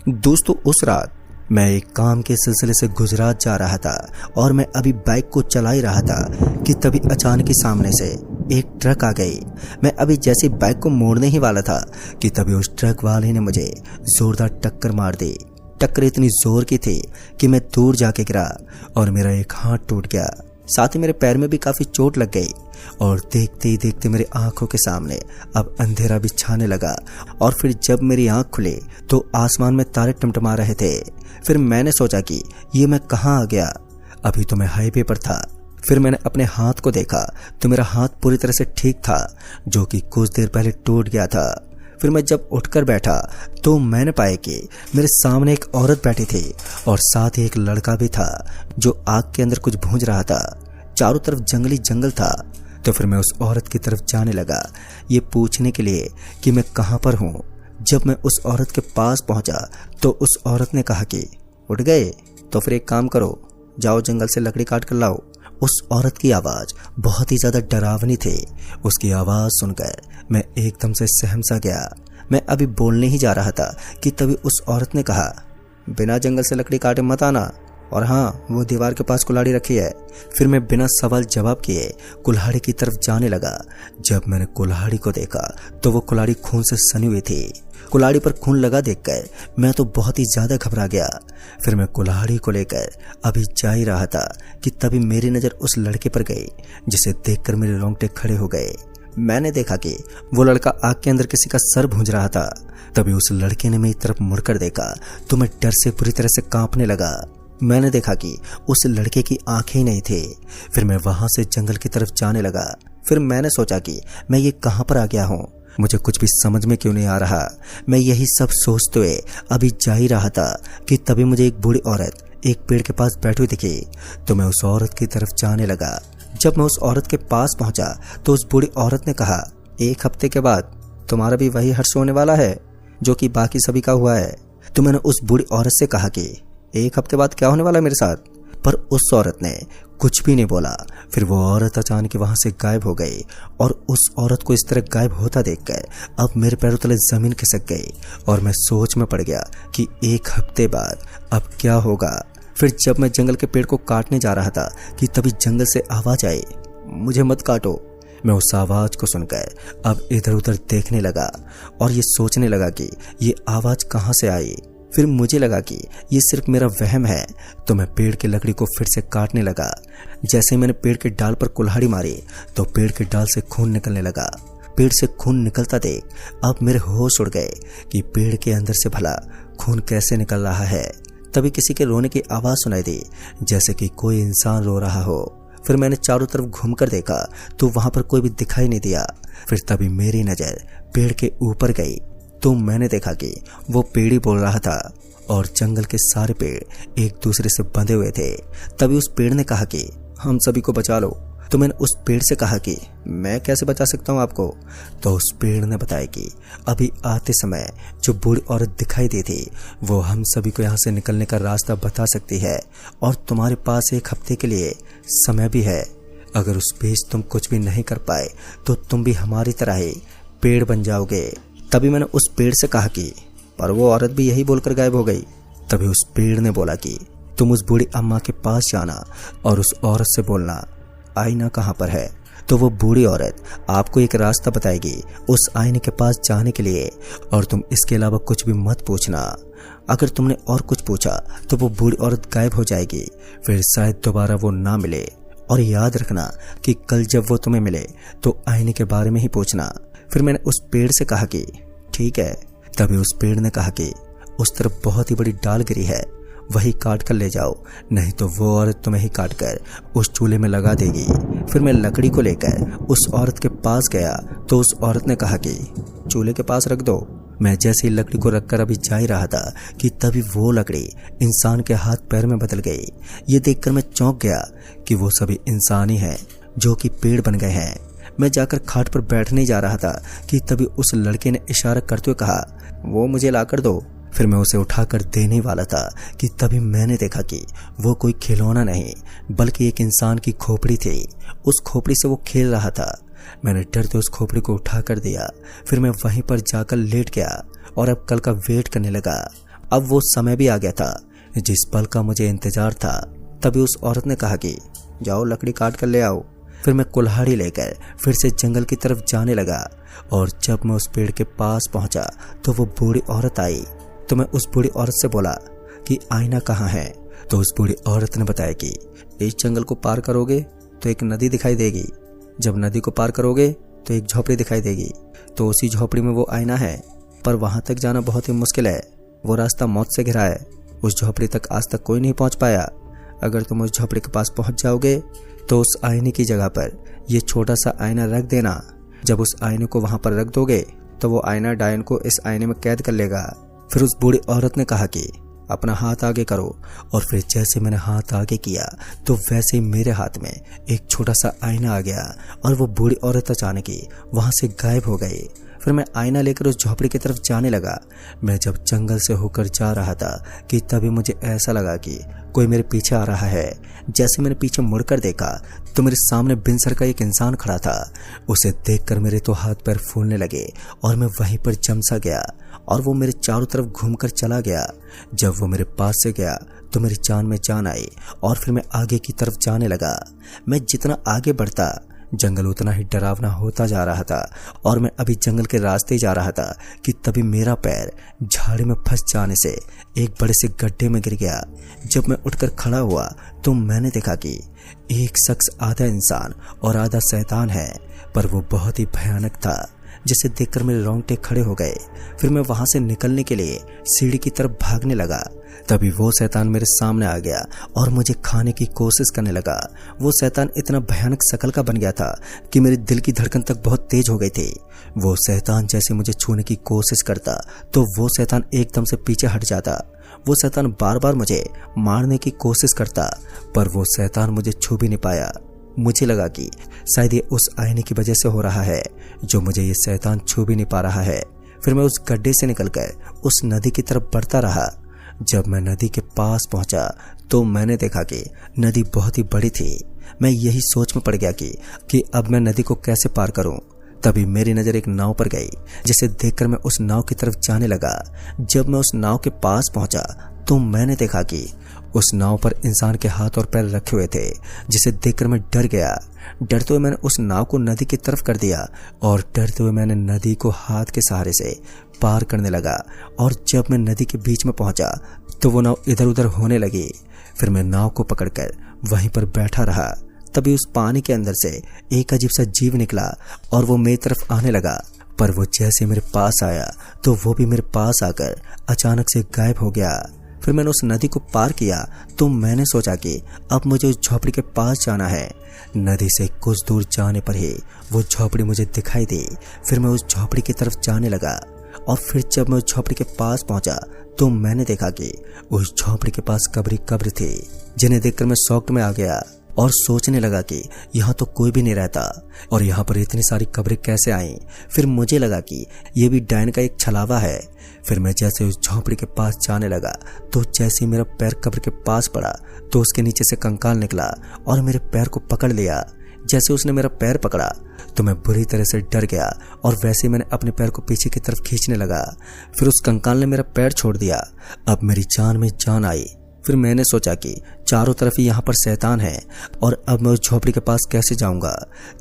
दोस्तों, उस रात मैं एक काम के सिलसिले से गुजरात जा रहा था और मैं अभी बाइक को चला ही रहा था कि तभी अचानक ही सामने से एक ट्रक आ गई। मैं अभी जैसे बाइक को मोड़ने ही वाला था कि तभी उस ट्रक वाले ने मुझे जोरदार टक्कर मार दी। टक्कर इतनी जोर की थी कि मैं दूर जाके गिरा और मेरा एक हाथ टूट गया। साथ ही मेरे पैर में भी काफी चोट लग गई और देखते ही देखते मेरी आंखों के सामने अब अंधेरा भी छाने लगा। और फिर जब मेरी आंख खुली तो आसमान में तारे टिमटिमा रहे थे। फिर मैंने सोचा कि ये मैं कहाँ आ गया। अभी तो मैं हाईवे पर था। फिर मैंने अपने हाथ को देखा तो मेरा हाथ पूरी तरह से ठीक था, जो कि कुछ देर पहले टूट गया था। फिर मैं जब उठकर बैठा तो मैंने पाया कि मेरे सामने एक औरत बैठी थी और साथ ही एक लड़का भी था जो आग के अंदर कुछ भूंज रहा था। चारों तरफ जंगली जंगल था। तो फिर मैं उस औरत की तरफ जाने लगा, ये पूछने के लिए कि मैं कहाँ पर हूँ। जब मैं उस औरत के पास पहुंचा तो उस औरत ने कहा कि उठ गए, तो फिर एक काम करो, जाओ जंगल से लकड़ी काट कर लाओ। उस औरत की आवाज बहुत ही ज्यादा डरावनी थी। उसकी आवाज सुनकर मैं एकदम से सहम सा गया। मैं अभी बोलने ही जा रहा था कि तभी उस औरत ने कहा, बिना जंगल से लकड़ी काटे मत आना, और हाँ, वो दीवार के पास कुल्हाड़ी रखी है। फिर मैं बिना सवाल जवाब किए कुल्हाड़ी की तरफ जाने लगा। जब मैंने कुल्हाड़ी को देखा तो वो कुल्हाड़ी खून से सनी हुई थी। कुल्हाड़ी पर खून लगा देखकर मैं तो बहुत ही ज्यादा घबरा गया। फिर मैं कुल्हाड़ी को लेकर अभी जा ही रहा था कि तभी मेरी नजर उस लड़के पर गई, जिसे देखकर मेरे रोंगटे खड़े हो गए। मैंने देखा कि वो लड़का आग के अंदर किसी का सर भूंज रहा था। तभी उस लड़के ने मेरी तरफ मुड़कर देखा तो मैं डर से पूरी तरह से कांपने लगा। मैंने देखा कि उस लड़के की आंखें ही नहीं थी। फिर मैं वहां से जंगल की तरफ जाने लगा। फिर मैंने सोचा कि मैं ये कहां पर आ गया हूँ, मुझे कुछ भी समझ में क्यों नहीं आ रहा। मैं यही सब सोचते हुए अभी जा ही रहा था कि तभी मुझे एक बूढ़ी औरत एक पेड़ के पास बैठी हुई दिखी। तो मैं उस औरत की तरफ जाने लगा। जब मैं उस औरत के पास पहुंचा तो उस बूढ़ी औरत ने कहा, 1 हफ्ते के बाद तुम्हारा भी वही हर्ष होने वाला है जो कि बाकी सभी का हुआ है। तो मैंने उस बूढ़ी औरत से कहा कि 1 हफ्ते बाद क्या होने वाला है मेरे साथ, पर उस औरत ने कुछ भी नहीं बोला। फिर वो औरत अचानक वहां से गायब हो गई और उस औरत को इस तरह गायब होता देखकर अब मेरे पैरों तले जमीन खिसक गई और मैं सोच में पड़ गया कि 1 हफ्ते बाद अब क्या होगा। फिर जब मैं जंगल के पेड़ को काटने जा रहा था कि तभी जंगल से आवाज आई, मुझे मत काटो। मैं उस आवाज को सुनकर अब इधर उधर देखने लगा और ये सोचने लगा कि ये आवाज कहाँ से आई। फिर मुझे लगा कि ये सिर्फ मेरा वहम है। तो मैं पेड़ की लकड़ी को फिर से काटने लगा। जैसे मैंने पेड़ के डाल पर कुल्हाड़ी मारी तो पेड़ के डाल से खून निकलने लगा। पेड़ से खून निकलता देख अब मेरे होश उड़ गए कि पेड़ के अंदर से भला खून कैसे निकल रहा है। तभी किसी के रोने की आवाज सुनाई दी, जैसे कि कोई इंसान रो रहा हो। फिर मैंने चारों तरफ घूमकर देखा तो वहां पर कोई भी दिखाई नहीं दिया। फिर तभी मेरी नजर पेड़ के ऊपर गई तो मैंने देखा कि वो पेड़ ही बोल रहा था और जंगल के सारे पेड़ एक दूसरे से बंधे हुए थे। तभी उस पेड़ ने कहा कि हम सभी को बचा लो। तो मैंने उस पेड़ से कहा कि मैं कैसे बचा सकता हूँ आपको। तो उस पेड़ ने बताया कि अभी आते समय जो बूढ़ी औरत दिखाई दी थी वो हम सभी को यहाँ से निकलने का रास्ता बता सकती है और तुम्हारे पास 1 हफ्ते के लिए समय भी है। अगर उस बीच तुम कुछ भी नहीं कर पाए तो तुम भी हमारी तरह ही पेड़ बन जाओगे। तभी मैंने उस पेड़ से कहा कि पर वो औरत भी यही बोलकर गायब हो गई। तभी उस पेड़ ने बोला कि तुम उस बूढ़ी अम्मा के पास जाना और उस औरत से बोलना आईना कहाँ पर है। तो वो बूढ़ी औरत आपको एक रास्ता बताएगी उस आईने के पास जाने के लिए, और तुम इसके अलावा कुछ भी मत पूछना। अगर तुमने और कुछ पूछा तो वो बूढ़ी औरत गायब हो जाएगी, फिर शायद दोबारा वो ना मिले। और याद रखना कि कल जब वो तुम्हें मिले तो आईने के बारे में ही पूछना। फिर मैंने उस पेड़ से कहा कि ठीक है। तभी उस पेड़ ने कहा कि उस तरफ बहुत ही बड़ी डाल गिरी है, वही काट कर ले जाओ, नहीं तो वो औरत तुम्हें ही काट कर उस चूल्हे में लगा देगी। फिर मैं लकड़ी को लेकर उस औरत के पास गया तो उस औरत ने कहा कि चूल्हे के पास रख दो। मैं जैसे ही लकड़ी को रखकर अभी जा ही रहा था कि तभी वो लकड़ी इंसान के हाथ पैर में बदल गई। ये देखकर मैं चौंक गया कि वो सभी इंसान ही हैं जो कि पेड़ बन गए हैं। मैं जाकर खाट पर बैठने जा रहा था कि तभी उस लड़के ने इशारा करते हुए कहा, वो मुझे लाकर दो। फिर मैं उसे उठाकर देने वाला था कि तभी मैंने देखा कि वो कोई खिलौना नहीं बल्कि एक इंसान की खोपड़ी थी। उस खोपड़ी से वो खेल रहा था। मैंने डरते उस खोपड़ी को उठा कर दिया। फिर मैं वहीं पर जाकर लेट गया और अब कल का वेट करने लगा। अब वो समय भी आ गया था जिस पल का मुझे इंतजार था। तभी उस औरत ने कहा कि जाओ लकड़ी काट कर ले आओ। फिर मैं कुल्हाड़ी लेकर फिर से जंगल की तरफ जाने लगा और जब मैं उस पेड़ के पास पहुंचा तो वो बूढ़ी औरत आई। तो मैं उस बूढ़ी औरत से बोला कि आईना कहाँ है। तो उस बूढ़ी औरत ने बताया कि इस जंगल को पार करोगे तो एक नदी दिखाई देगी, जब नदी को पार करोगे तो एक झोपड़ी दिखाई देगी, तो उसी झोपड़ी में वो आईना है, पर वहां तक जाना बहुत ही मुश्किल है, वो रास्ता मौत से घिरा है, उस झोपड़ी तक आज तक कोई नहीं पहुंच पाया। अगर तुम उस झोपड़ी के पास पहुंच जाओगे तो उस आईने की जगह पर ये छोटा सा आईना रख देना। जब उस आईने को वहां पर रख दोगे तो वो आईना डायन को इस आईने में कैद कर लेगा। फिर उस बूढ़ी औरत ने कहा कि अपना हाथ आगे करो, और फिर जैसे मैंने हाथ आगे किया तो वैसे ही मेरे हाथ में एक छोटा सा आईना आ गया और वो बूढ़ी औरत अचानक ही वहां से गायब हो गई। फिर मैं आईना लेकर उस झोपड़ी की तरफ जाने लगा। मैं जब जंगल से होकर जा रहा था कि तभी मुझे ऐसा लगा कि कोई मेरे पीछे आ रहा है। जैसे मैंने पीछे मुड़कर देखा तो मेरे सामने बिन सर का एक इंसान खड़ा था। उसे देखकर मेरे तो हाथ पैर फूलने लगे और मैं वहीं पर जम सा गया और वो मेरे चारों तरफ घूमकर चला गया। जब वो मेरे पास से गया तो मेरी जान में जान आई और फिर मैं आगे की तरफ जाने लगा। मैं जितना आगे बढ़ता जंगल उतना ही डरावना होता जा रहा था और मैं अभी जंगल के रास्ते जा रहा था कि तभी मेरा पैर झाड़ी में फंस जाने से एक बड़े से गड्ढे में गिर गया। जब मैं उठकर खड़ा हुआ तो मैंने देखा कि एक शख्स आधा इंसान और आधा शैतान है, पर वो बहुत ही भयानक था जिसे देखकर मेरे रोंगटे खड़े हो गए। फिर मैं वहां से निकलने के लिए सीढ़ी की तरफ भागने लगा। तभी वो शैतान मेरे सामने आ गया और मुझे खाने की कोशिश करने लगा। वो शैतान इतना भयानक शक्ल का बन गया था कि मेरे दिल की धड़कन तक बहुत तेज हो गई थी। वो शैतान जैसे मुझे छूने की कोशिश करता तो वो शैतान एकदम से पीछे हट जाता। वो शैतान बार बार मुझे मारने की कोशिश करता, पर वो शैतान मुझे छू भी नहीं पाया। मुझे लगा कि शायद ये उस आईने की वजह से हो रहा है जो मुझे ये शैतान छू भी नहीं पा रहा है। फिर मैं उस गड्ढे से निकलकर उस नदी की तरफ बढ़ता रहा। जब मैं नदी के पास पहुंचा तो मैंने देखा कि नदी बहुत ही बड़ी थी। मैं यही सोच में पड़ गया कि अब मैं नदी को कैसे पार करूं। तभी मेरी नज़र एक नाव पर गई जिसे देखकर मैं उस नाव की तरफ जाने लगा। जब मैं उस नाव के पास पहुंचा तो मैंने देखा कि उस नाव पर इंसान के हाथ और पैर रखे हुए थे, जिसे देखकर मैं डर गया। डरते हुए मैंने उस नाव को नदी की तरफ कर दिया और डरते हुए मैंने नदी को हाथ के सहारे से पार करने लगा। और जब मैं नदी के बीच में पहुंचा तो वो नाव इधर उधर होने लगी। फिर मैं नाव को पकड़कर वहीं पर बैठा रहा। तभी उस पानी के अंदर से एक अजीब सा जीव निकला और वो मेरी तरफ आने लगा, पर वो जैसे मेरे पास आया तो वो भी मेरे पास आकर अचानक से गायब हो गया। फिर मैंने उस नदी को पार किया तो मैंने सोचा कि अब मुझे उस झोपड़ी के पास जाना है। नदी से कुछ दूर जाने पर ही वो झोपड़ी मुझे दिखाई दी। फिर मैं उस झोपड़ी की तरफ जाने लगा और फिर जब मैं उस झोपड़ी के पास पहुंचा तो मैंने देखा कि उस झोपड़ी के पास कब्र थी, जिन्हें देखकर मैं शॉक में आ गया और सोचने लगा कि यहाँ तो कोई भी नहीं रहता और यहाँ पर इतनी सारी कब्रें कैसे आई। फिर मुझे लगा कि ये भी डायन का एक छलावा है। फिर मैं जैसे उस झोपड़ी के पास जाने लगा तो जैसे ही मेरा पैर कब्र के पास पड़ा तो उसके नीचे से कंकाल निकला और मेरे पैर को पकड़ लिया। जैसे उसने मेरा पैर पकड़ा तो मैं बुरी तरह से डर गया और वैसे ही मैंने अपने पैर को पीछे की तरफ खींचने लगा। फिर उस कंकाल ने मेरा पैर छोड़ दिया। अब मेरी जान में जान आई। फिर मैंने सोचा कि चारों तरफ ही यहाँ पर शैतान है और अब मैं उस झोपड़ी के पास कैसे जाऊंगा।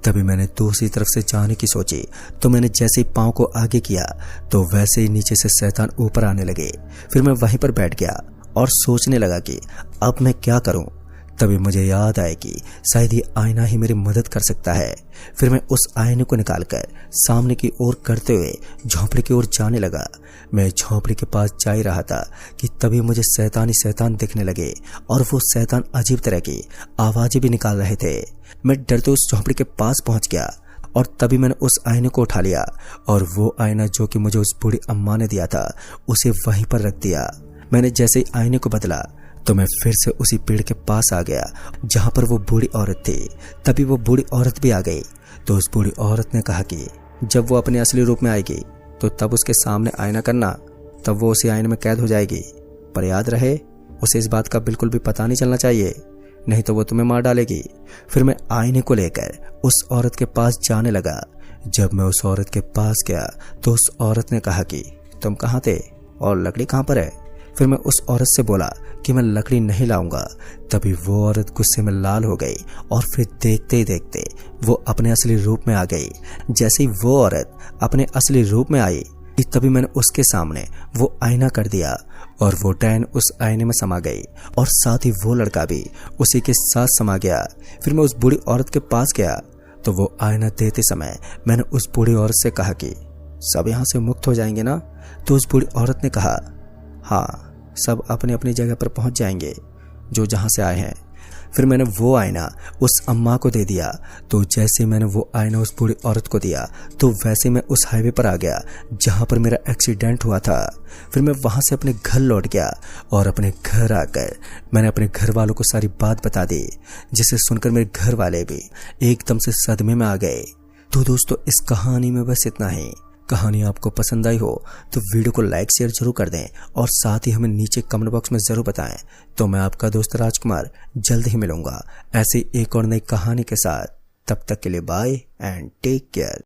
तभी मैंने दूसरी तरफ से जाने की सोची तो मैंने जैसे ही पाँव को आगे किया तो वैसे ही नीचे से शैतान ऊपर आने लगे। फिर मैं वहीं पर बैठ गया और सोचने लगा कि अब मैं क्या करूं। तभी मुझे याद आया कि शायद ये आईना ही मेरी मदद कर सकता है। फिर मैं उस आईने को निकालकर सामने की ओर करते हुए झोपड़ी की ओर जाने लगा। मैं झोपड़ी के पास जा ही रहा था कि तभी मुझे शैतान दिखने लगे और वो शैतान अजीब तरह की आवाजें भी निकाल रहे थे। मैं डरते उस झोपड़ी के पास पहुंच गया और तभी मैंने उस आईने को उठा लिया और वो आईना जो कि मुझे उस बूढ़ी अम्मा ने दिया था उसे वहीं पर रख दिया। मैंने जैसे ही आईने को बदला तो मैं फिर से उसी पेड़ के पास आ गया जहां पर वो बूढ़ी औरत थी। तभी वो बूढ़ी औरत भी आ गई तो उस बूढ़ी औरत ने कहा कि जब वो अपने असली रूप में आएगी तो तब उसके सामने आईना करना, तब वो उसी आईने में कैद हो जाएगी। पर याद रहे उसे इस बात का बिल्कुल भी पता नहीं चलना चाहिए, नहीं तो वो तुम्हें मार डालेगी। फिर मैं आईने को लेकर उस औरत के पास जाने लगा। जब मैं उस औरत के पास गया तो उस औरत ने कहा कि तुम कहाँ थे और लकड़ी कहाँ पर है। फिर मैं उस औरत से बोला कि मैं लकड़ी नहीं लाऊंगा। तभी वो औरत गुस्से में लाल हो गई और फिर देखते ही देखते वो अपने असली रूप में आ गई। जैसे ही वो औरत अपने असली रूप में आई तभी मैंने उसके सामने वो आईना कर दिया और वो डैन उस आईने में समा गई और साथ ही वो लड़का भी उसी के साथ समा गया। फिर मैं उस बूढ़ी औरत के पास गया तो वो आईना देते समय मैंने उस बूढ़ी औरत से कहा कि सब यहाँ से मुक्त हो जाएंगे ना? तो उस बूढ़ी औरत ने कहा हाँ, सब अपनी अपनी जगह पर पहुंच जाएंगे जो जहाँ से आए हैं। फिर मैंने वो आईना उस अम्मा को दे दिया। तो जैसे मैंने वो आईना उस बूढ़ी औरत को दिया तो वैसे मैं उस हाईवे पर आ गया जहाँ पर मेरा एक्सीडेंट हुआ था। फिर मैं वहाँ से अपने घर लौट गया और अपने घर आकर मैंने अपने घर वालों को सारी बात बता दी, जिसे सुनकर मेरे घर वाले भी एकदम से सदमे में आ गए। तो दोस्तों, इस कहानी में बस इतना ही। कहानी आपको पसंद आई हो तो वीडियो को लाइक शेयर जरूर कर दें और साथ ही हमें नीचे कमेंट बॉक्स में जरूर बताएं। तो मैं आपका दोस्त राजकुमार जल्द ही मिलूंगा ऐसे एक और नई कहानी के साथ। तब तक के लिए बाय एंड टेक केयर।